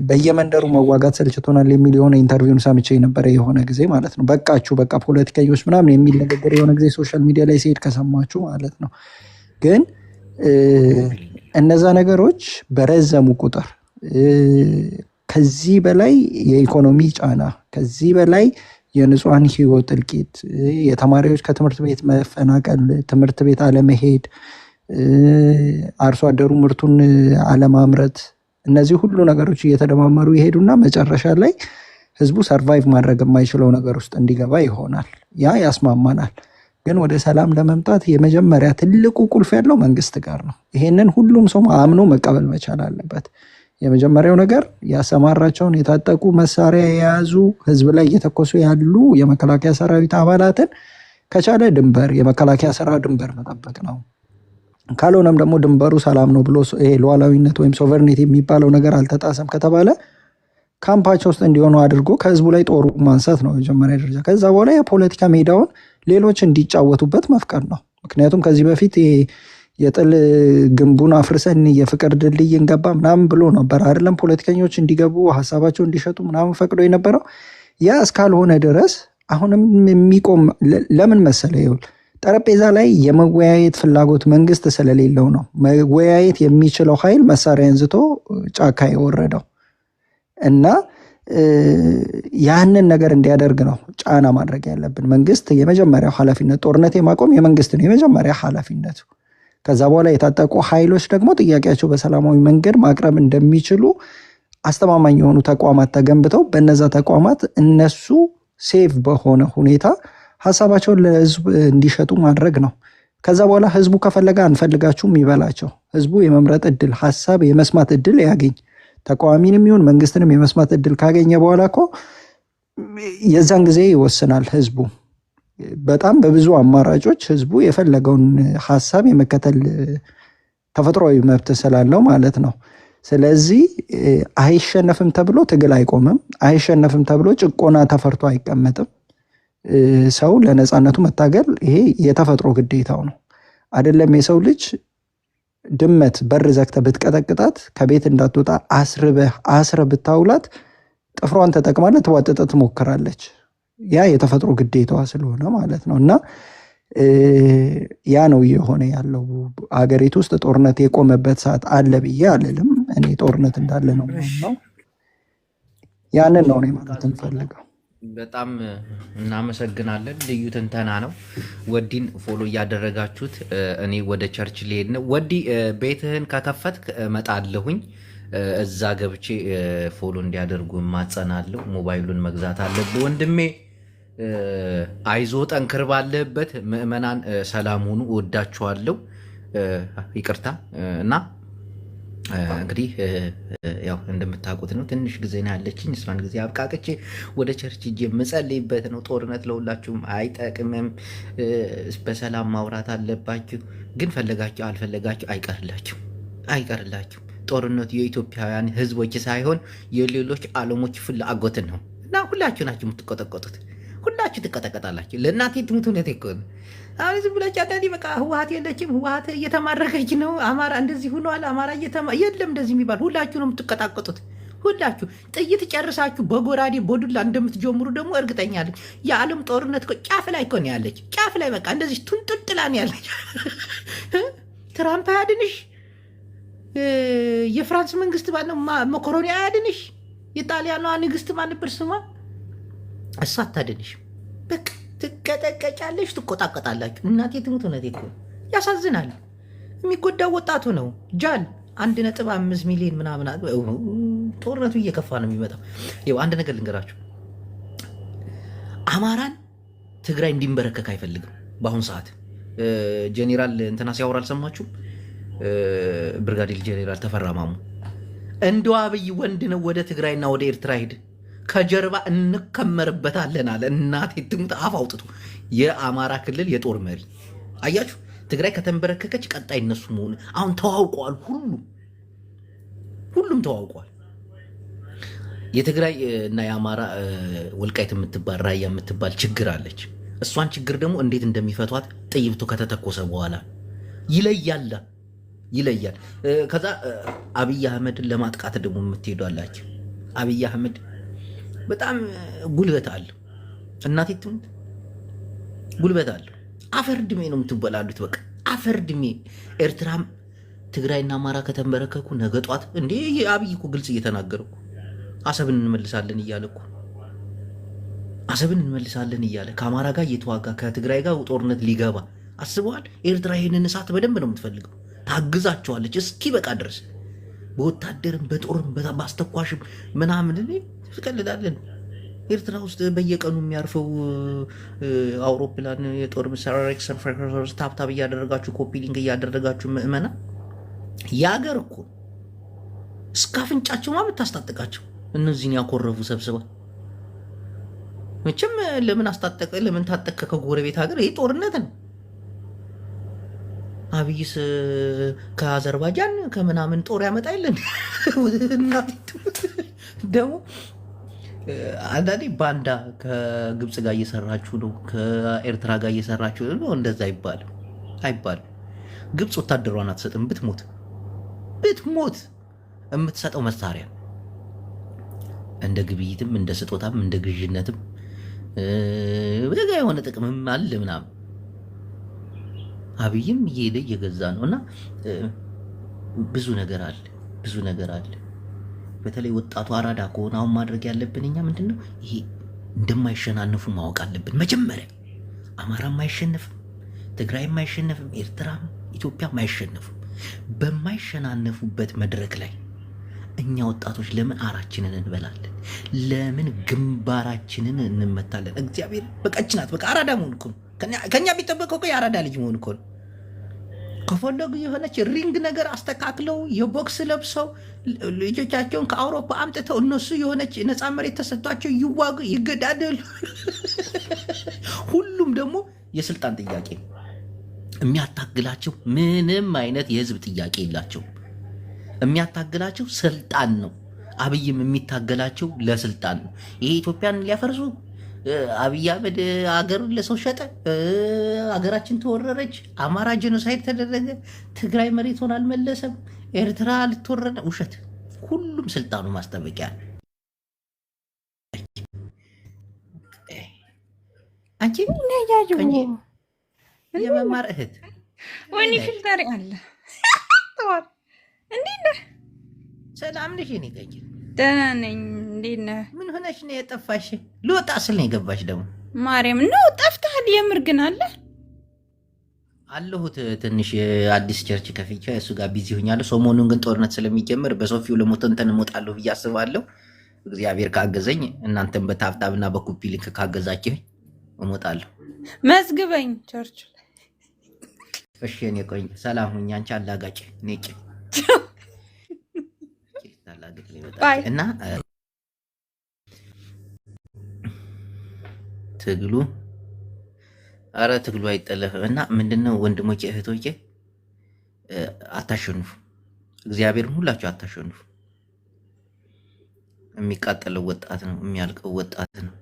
በየመንደሩ መዋጋት ሰልችቶናል የሚል የሆነ ኢንተርቪውን ሰምቼ ነበረ የሆነ ጊዜ ማለት ነው። በቃችሁ በቃ ፖለቲከኞች ምናምን የሚል ንግግር የሆነ ጊዜ ሶሻል ሚዲያ ላይ ሲሄድ ከሰማችሁ ማለት ነው። ግን እነዛ ነገሮች በረዘሙ ቁጥር ከዚህ በላይ የኢኮኖሚ ጫና፣ ከዚህ በላይ የንጹሐን ህይወት እልቂት፣ የተማሪዎች ከትምህርት ቤት መፈናቀል፣ ትምህርት ቤት አለመሄድ፣ አርሶ አደሩ ምርቱን አለማምረት፣ እነዚህ ሁሉ ነገሮች እየተደማመሩ ይሄዱና መጨረሻ ላይ ህዝቡ ሰርቫይቭ ማድረግ የማይችለው ነገር ውስጥ እንዲገባ ይሆናል። ያ ያስማማናል። ግን ወደ ሰላም ለመምጣት የመጀመሪያ ትልቁ ቁልፍ ያለው መንግስት ጋር ነው። ይሄንን ሁሉም ሰው አምኖ መቀበል መቻል አለበት። የመጀመሪያው ነገር ያሰማራቸውን የታጠቁ መሳሪያ የያዙ ህዝብ ላይ እየተኮሱ ያሉ የመከላከያ ሰራዊት አባላትን ከቻለ ድንበር የመከላከያ ሰራዊት ድንበር መጠበቅ ነው። ካልሆነም ደግሞ ድንበሩ ሰላም ነው ብሎ ሉዓላዊነት ወይም ሶቨርኒቲ የሚባለው ነገር አልተጣሰም ከተባለ ካምፓቸው ውስጥ እንዲሆኑ አድርጎ ከህዝቡ ላይ ጦሩ ማንሳት ነው መጀመሪያ ደረጃ። ከዛ በኋላ የፖለቲካ ሜዳውን ሌሎች እንዲጫወቱበት መፍቀድ ነው። ምክንያቱም ከዚህ በፊት የጥል ግንቡን አፍርሰን የፍቅር ድልድይ እንገባ ምናምን ብሎ ነበር አይደለም? ፖለቲከኞች እንዲገቡ ሀሳባቸው እንዲሸጡ ምናምን ፈቅዶ የነበረው ያ እስካልሆነ ድረስ አሁንም የሚቆም ለምን መሰለ? ይኸውልህ ጠረጴዛ ላይ የመወያየት ፍላጎት መንግስት ስለሌለው ነው መወያየት የሚችለው ኃይል መሳሪያ አንስቶ ጫካ የወረደው እና ያንን ነገር እንዲያደርግ ነው ጫና ማድረግ ያለብን። መንግስት የመጀመሪያው ኃላፊነት ጦርነት የማቆም የመንግስት ነው የመጀመሪያ ኃላፊነቱ። ከዛ በኋላ የታጠቁ ኃይሎች ደግሞ ጥያቄያቸው በሰላማዊ መንገድ ማቅረብ እንደሚችሉ አስተማማኝ የሆኑ ተቋማት ተገንብተው በነዛ ተቋማት እነሱ ሴፍ በሆነ ሁኔታ ሀሳባቸውን ለህዝብ እንዲሸጡ ማድረግ ነው። ከዛ በኋላ ህዝቡ ከፈለገ አንፈልጋችሁም ይበላቸው። ህዝቡ የመምረጥ እድል ሀሳብ የመስማት እድል ያገኝ። ተቃዋሚንም ይሁን መንግስትንም የመስማት እድል ካገኘ በኋላ እኮ የዛን ጊዜ ይወስናል ህዝቡ። በጣም በብዙ አማራጮች ህዝቡ የፈለገውን ሀሳብ የመከተል ተፈጥሯዊ መብት ስላለው ማለት ነው። ስለዚህ አይሸነፍም ተብሎ ትግል አይቆምም። አይሸነፍም ተብሎ ጭቆና ተፈርቶ አይቀመጥም። ሰው ለነፃነቱ መታገል ይሄ የተፈጥሮ ግዴታው ነው። አይደለም የሰው ልጅ ድመት በር ዘግተህ ብትቀጠቅጣት ከቤት እንዳትወጣ አስረ ብታውላት ጥፍሯን ተጠቅማ ልትዋጥጥ ትሞክራለች። ያ የተፈጥሮ ግዴታዋ ስለሆነ ማለት ነው። እና ያ ነው እየሆነ ያለው። አገሪቱ ውስጥ ጦርነት የቆመበት ሰዓት አለ ብዬ አልልም። እኔ ጦርነት እንዳለ ነው ነው ያንን ነው እኔ ማለት እንፈልገው። በጣም እናመሰግናለን። ልዩ ትንተና ነው። ወዲን ፎሎ እያደረጋችሁት እኔ ወደ ቸርች ሊሄድ ነው። ወዲ ቤትህን ከከፈትክ እመጣለሁኝ። እዛ ገብቼ ፎሎ እንዲያደርጉ ማጸናለሁ። ሞባይሉን መግዛት አለብህ ወንድሜ። አይዞ ጠንክር ባለህበት። ምዕመናን ሰላም ሁኑ። እወዳችኋለሁ። ይቅርታ እና እንግዲህ ያው እንደምታውቁት ነው። ትንሽ ጊዜ ነው ያለችኝ። እሷን ጊዜ አብቃቅቼ ወደ ቸርች ሂጄ የምጸልይበት ነው። ጦርነት ለሁላችሁም አይጠቅምም። በሰላም ማውራት አለባችሁ። ግን ፈለጋችሁ አልፈለጋችሁ አይቀርላችሁ። ጦርነቱ የኢትዮጵያውያን ሕዝቦች ሳይሆን የሌሎች ዓለሞች ፍላጎት ነው እና ሁላችሁ ናችሁ የምትቆጠቆጡት። ሁላችሁ ትቀጠቀጣላችሁ። ለእናቴ ትሙት እውነት እኮ ነው። አሁን ዝም ብላችሁ አንዳንዴ በቃ ህወሓት የለችም፣ ህወሓት እየተማረከች ነው፣ አማራ እንደዚህ ሆኗል፣ አማራ የለም እንደዚህ የሚባል ሁላችሁ ነው የምትቀጣቀጡት። ሁላችሁ ጥይት ጨርሳችሁ በጎራዴ በዱላ እንደምትጀምሩ ደግሞ እርግጠኛ አለች። የዓለም ጦርነት ጫፍ ላይ እኮ ነው ያለች። ጫፍ ላይ በቃ እንደዚህ ቱንጥጥላ ነው ያለች። ትራምፕ አያድንሽ፣ የፍራንስ መንግስት ባለው መኮሮኒ አያድንሽ፣ የጣሊያኗ ንግስት ማን ነበር ስሟ? እሷ አታድንሽ። በቃ ትቀጠቀጫለሽ፣ ትቆጣቀጣላችሁ። እናቴ ትሙት እውነቴ እኮ ያሳዝናል። የሚጎዳው ወጣቱ ነው። ጃል 1.5 ሚሊዮን ምናምን ጦርነቱ እየከፋ ነው የሚመጣው። ይኸው አንድ ነገር ልንገራችሁ። አማራን ትግራይ እንዲንበረከክ አይፈልግም። በአሁኑ ሰዓት ጄኔራል እንትና ሲያወራ አልሰማችሁም? ብርጋዴር ጄኔራል ተፈራ ማሞ እንደው አብይ ወንድ ነው ወደ ትግራይና ወደ ኤርትራ ሄድ ከጀርባ እንከመርበታለን አለ። እናቴ ትሙት አፍ አውጥቶ የአማራ ክልል የጦር መሪ አያችሁ። ትግራይ ከተንበረከከች ቀጣይ እነሱ መሆኑ አሁን ተዋውቀዋል። ሁሉም ተዋውቀዋል። የትግራይ እና የአማራ ወልቃይት የምትባል ራያ የምትባል ችግር አለች። እሷን ችግር ደግሞ እንዴት እንደሚፈቷት ጥይቱ ከተተኮሰ በኋላ ይለያል። ከዛ አብይ አህመድን ለማጥቃት ደግሞ የምትሄዷላችሁ። አብይ አህመድ በጣም ጉልበት አለው። እናቴ ትሙት ጉልበት አለው። አፈር ድሜ ነው የምትበላሉት። በቃ አፈር ድሜ። ኤርትራም ትግራይና አማራ ከተንበረከኩ ነገ ጧት እንዴ አብይ እኮ ግልጽ እየተናገረ እኮ አሰብን እንመልሳለን እያለ እኮ አሰብን እንመልሳለን እያለ ከአማራ ጋር እየተዋጋ ከትግራይ ጋር ጦርነት ሊገባ አስበዋል። ኤርትራ ይህንን እሳት በደንብ ነው የምትፈልገው። ታግዛቸዋለች እስኪ በቃ ድረስ በወታደርም በጦርም በአስተኳሽም ምናምን ትቀልዳለን። ኤርትራ ውስጥ በየቀኑ የሚያርፈው አውሮፕላን የጦር መሳሪያ ታብታብ እያደረጋችሁ ኮፒ ሊንክ እያደረጋችሁ ምእመና የሀገር እኮ እስከ አፍንጫቸው ብታስታጥቃቸው እነዚህን ያኮረፉ ሰብስባ መቼም ለምን አስታጠቀ ለምን ታጠቀ ከጎረቤት ሀገር ይህ ጦርነት ነው። አብይስ ከአዘርባይጃን ከምናምን ጦር ያመጣ የለን ደግሞ አንዳንዴ ባንዳ ከግብፅ ጋር እየሰራችሁ ነው፣ ከኤርትራ ጋር እየሰራችሁ ነው። እንደዛ አይባልም። ግብፅ ወታደሯን አትሰጥም። ብትሞት የምትሰጠው መሳሪያ እንደ ግብይትም እንደ ስጦታም እንደ ግዥነትም በጋ የሆነ ጥቅምም አለ ምናምን። አብይም እየሄደ እየገዛ ነው እና ብዙ ነገር አለ፣ ብዙ ነገር አለ። በተለይ ወጣቱ አራዳ ከሆነ አሁን ማድረግ ያለብን እኛ ምንድነው ይሄ እንደማይሸናነፉ ማወቅ አለብን። መጀመሪያ አማራም አይሸነፍም፣ ትግራይም አይሸነፍም፣ ኤርትራም ኢትዮጵያም አይሸነፉም። በማይሸናነፉበት መድረክ ላይ እኛ ወጣቶች ለምን አራችንን እንበላለን? ለምን ግንባራችንን እንመታለን? እግዚአብሔር በቀችናት በቃ አራዳ መሆን እኮ ነው። ከኛ የሚጠበቀው የአራዳ ልጅ መሆን እኮ ነው። ከፈለጉ የሆነች ሪንግ ነገር አስተካክለው የቦክስ ለብሰው ልጆቻቸውን ከአውሮፓ አምጥተው እነሱ የሆነች ነፃ መሬት ተሰጥቷቸው ይዋጉ፣ ይገዳደሉ። ሁሉም ደግሞ የስልጣን ጥያቄ የሚያታግላቸው ምንም አይነት የህዝብ ጥያቄ የላቸው። የሚያታግላቸው ስልጣን ነው። አብይም የሚታገላቸው ለስልጣን ነው። ይሄ ኢትዮጵያን ሊያፈርሱ አብይ አህመድ አገሩን ለሰው ሸጠ፣ አገራችን ተወረረች፣ አማራ ጄኖሳይድ ተደረገ፣ ትግራይ መሬቱን አልመለሰም፣ ኤርትራ ልትወረረ፣ ውሸት። ሁሉም ስልጣኑ ማስጠበቂያ ነው። አንቺ የመማር እህት ወይኔ ፊልተር አለ። እንዴት ነህ? ሰላም ነሽ? እኔ ቀኝ ደህና ነኝ። እንዴት ነህ? ምን ሆነሽ ነው የጠፋሽ? ልወጣ ስል ነው የገባሽ። ደግሞ ማርያም ነው ጠፍተሃል። የምር ግን አለ አለሁት። ትንሽ አዲስ ቸርች ከፍቼ እሱ ጋር ቢዚ ሆኛለሁ። ሰሞኑን ግን ጦርነት ስለሚጀምር በሶፊው ለሞተንተን እሞጣለሁ ብዬ አስባለሁ። እግዚአብሔር ካገዘኝ፣ እናንተም በታብታብና በኩፒ ሊንክ ካገዛችሁኝ እሞጣለሁ። መዝግበኝ ቸርች። እሺ እኔ ቆይ ሰላም ሁኝ። አንቺ አላጋጭ ነጭ እና ትግሉ አረ ትግሉ አይጠለፍም። እና ምንድነው ወንድሞቼ እህቶቼ፣ አታሸንፉ። እግዚአብሔርን ሁላችሁ አታሸንፉ። የሚቃጠለው ወጣት ነው፣ የሚያልቀው ወጣት ነው።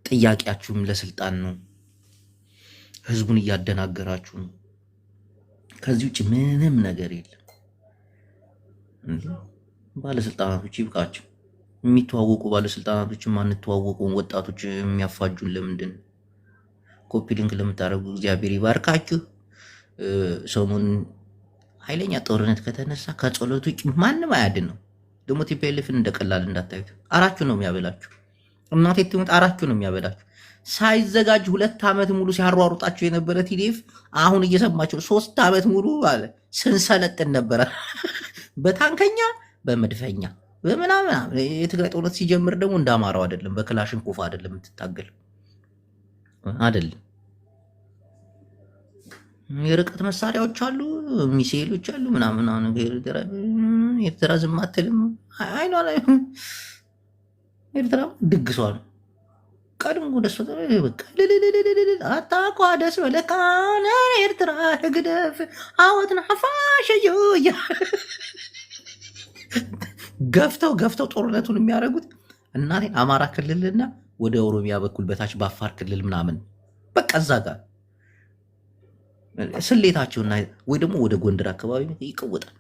ጥያቄያችሁም ለስልጣን ነው። ህዝቡን እያደናገራችሁ ነው። ከዚህ ውጭ ምንም ነገር የለም። ባለስልጣናቶች ይብቃቸው። የሚተዋወቁ ባለስልጣናቶች ማንተዋወቁ ወጣቶች የሚያፋጁን ለምንድን ነው? ኮፒ ሊንክ ለምታደርጉ እግዚአብሔር ይባርካችሁ። ሰሞኑን ኃይለኛ ጦርነት ከተነሳ ከጸሎት ውጭ ማንም አያድን ነው። ደግሞ ቲፒኤልኤፍን እንደቀላል እንዳታዩት። አራችሁ ነው የሚያበላችሁ። እናቴ ትሙት አራችሁ ነው የሚያበላችሁ። ሳይዘጋጅ 2 ዓመት ሙሉ ሲያሯሩጣቸው የነበረ ቲዲኤፍ አሁን እየሰማቸው 3 ዓመት ሙሉ አለ ስንሰለጥን ነበረ። በታንከኛ በመድፈኛ በምናምን። የትግራይ ጦርነት ሲጀምር ደግሞ እንዳማራው አይደለም፣ በክላሽን ኮፍ አይደለም የምትታገል አይደለም። የርቀት መሳሪያዎች አሉ፣ ሚሳኤሎች አሉ ምናምን። ኤርትራ ዝም አትልም። አይኗ ላይ ኤርትራ ድግሷ ነው። ቀድሞ ደስ በቃ አታቋ ደስ በለካነ ኤርትራ ህግደፍ አወትን ሐፋሸዩ ገፍተው ጦርነቱን የሚያደርጉት እናቴ አማራ ክልልና ወደ ኦሮሚያ በኩል በታች በአፋር ክልል ምናምን በቃ እዛ ጋር ስሌታቸውና ወይ ደግሞ ወደ ጎንደር አካባቢ ይቀወጣል።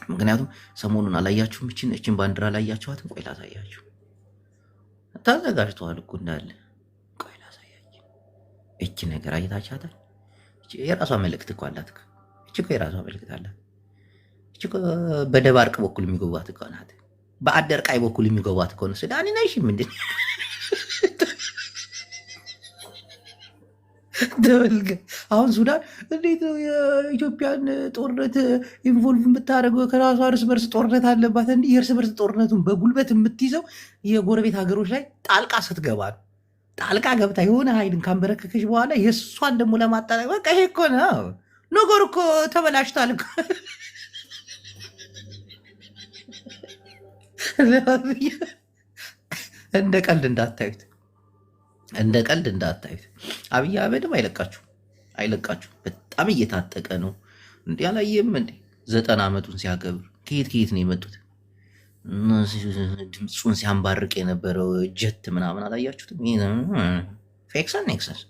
ምክንያቱም ሰሞኑን አላያችሁም? እችን ባንዲራ ላያችኋትም? ቆይ ላሳያችሁ። ተዘጋጅተዋል እኮ እንዳለ። ቆይ ላሳያችሁ። እቺ ነገር አይታችኋታል? የራሷ መልእክት እኮ አላት። እቺ እኮ የራሷ መልእክት አላት። እቺ እኮ በደባርቅ በኩል የሚገባት እኮ ናት። በአደርቃይ በኩል የሚገባት እኮ ነው። ሱዳን ነሽ ምንድን ተወልገ አሁን ሱዳን እንዴት ነው የኢትዮጵያን ጦርነት ኢንቮልቭ የምታደርገው? ከራሷ እርስ በርስ ጦርነት አለባት። እንዲህ የእርስ በርስ ጦርነቱን በጉልበት የምትይዘው የጎረቤት ሀገሮች ላይ ጣልቃ ስትገባ ነው። ጣልቃ ገብታ የሆነ ኃይልን ካንበረከከች በኋላ የእሷን ደግሞ ለማጣላቅ በቃ ይሄ እኮ ነው ነገሩ እኮ ተበላሽቷል እኮ። እንደ ቀልድ እንዳታዩት፣ እንደ ቀልድ እንዳታዩት። አብይ አህመድም አይለቃችሁ። በጣም እየታጠቀ ነው። እንዲህ አላየም እንዴ? 90 ዓመቱን ሲያከብር ከየት ነው የመጡት? ድምፁን ሲያንባርቅ የነበረው ጀት ምናምን አላያችሁትም? ፌክሰን ኔክሰስ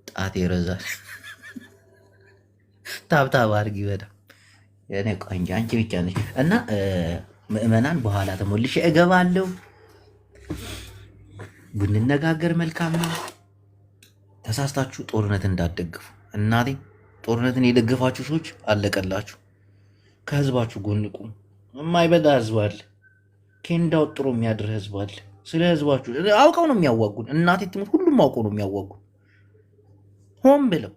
ጣት ይረዛል። ታብታብ አድርጊ በጣም የኔ ቆንጆ አንቺ ብቻ ነሽ። እና ምዕመናን በኋላ ተሞልሼ እገባለሁ። ብንነጋገር መልካም ነው። ተሳስታችሁ ጦርነት እንዳትደግፉ። እናቴ ጦርነትን የደገፋችሁ ሰዎች አለቀላችሁ። ከህዝባችሁ ጎን ቁሙ። የማይበላ ህዝብ አለ። ኬንዳ ወጥሮ የሚያድር ህዝብ አለ። ስለ ህዝባችሁ አውቀው ነው የሚያዋጉን። እናቴ ትሙት፣ ሁሉም አውቀው ነው የሚያዋጉን። ሆን ብለው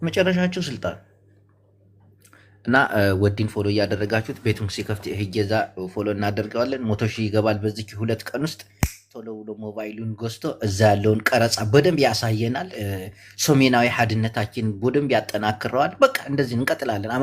መጨረሻቸው ስልጣን እና ወዲን ፎሎ እያደረጋችሁት ቤቱን ሲከፍት ህጀዛ ፎሎ እናደርገዋለን። 100 ሺህ ይገባል በዚህ 2 ቀን ውስጥ። ቶሎ ብሎ ሞባይሉን ገዝቶ እዛ ያለውን ቀረጻ በደንብ ያሳየናል። ሰሜናዊ ሀድነታችን በደንብ ያጠናክረዋል። በቃ እንደዚህ እንቀጥላለን።